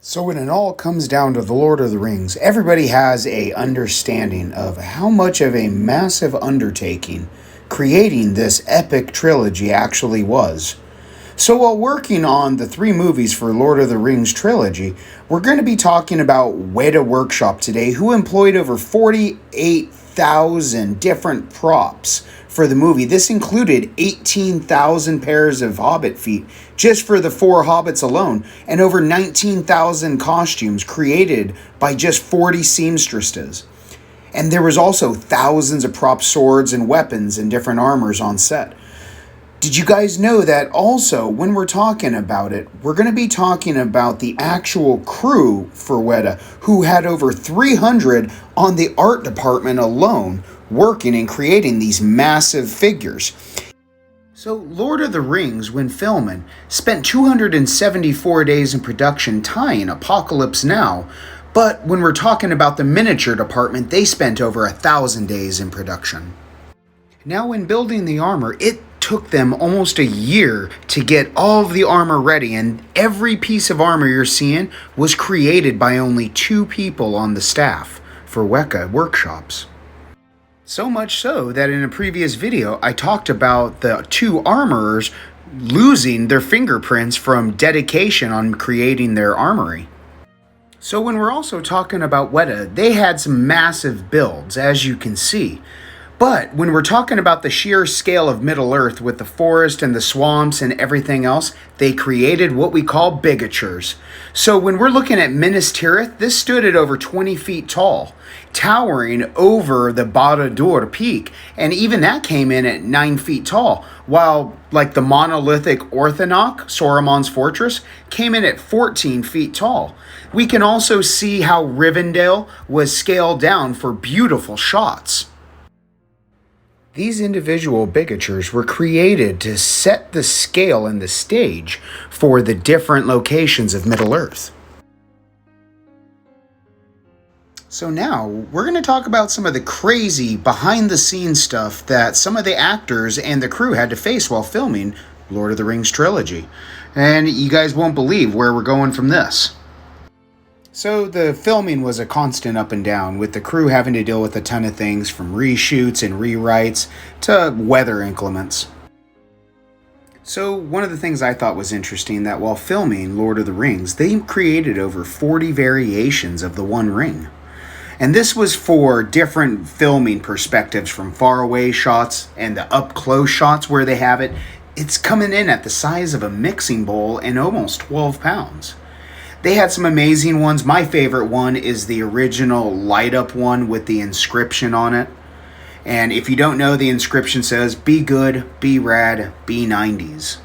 So when it all comes down to The Lord of the Rings, everybody has a understanding of how much of a massive undertaking creating this epic trilogy actually was. So while working on the three movies for Lord of the Rings trilogy, we're going to be talking about WETA Workshop today, who employed over 48,000 different props for the movie. This included 18,000 pairs of hobbit feet just for the four hobbits alone, and over 19,000 costumes created by just 40 seamstresses. And there was also thousands of prop swords and weapons and different armors on set. Did you guys know that also, when we're talking about it, we're going to be talking about the actual crew for WETA, who had over 300 on the art department alone working and creating these massive figures. So Lord of the Rings, when filming, spent 274 days in production tying Apocalypse Now, but when we're talking about the miniature department, they spent over 1,000 days in production. Now when building the armor, it took them almost a year to get all of the armor ready, and every piece of armor you're seeing was created by only 2 people on the staff for WETA Workshops. So much so that in a previous video I talked about the 2 armorers losing their fingerprints from dedication on creating their armory. So when we're also talking about WETA, they had some massive builds, as you can see. But when we're talking about the sheer scale of Middle-earth with the forest and the swamps and everything else, they created what we call bigatures. So when we're looking at Minas Tirith, this stood at over 20 feet tall, towering over the Barad-dûr peak, and even that came in at 9 feet tall, while like the monolithic Orthanok, Saruman's fortress, came in at 14 feet tall. We can also see how Rivendell was scaled down for beautiful shots. These individual bigatures were created to set the scale and the stage for the different locations of Middle-earth. So now, we're going to talk about some of the crazy behind-the-scenes stuff that some of the actors and the crew had to face while filming Lord of the Rings trilogy. And you guys won't believe where we're going from this. So the filming was a constant up and down, with the crew having to deal with a ton of things from reshoots and rewrites to weather inclements. So one of the things I thought was interesting, that while filming Lord of the Rings, they created over 40 variations of the One Ring. And this was for different filming perspectives, from far away shots and the up close shots where they have it. It's coming in at the size of a mixing bowl and almost 12 pounds. They had some amazing ones. My favorite one is the original light up one with the inscription on it. And if you don't know, the inscription says, "Be good, be rad, be 90s."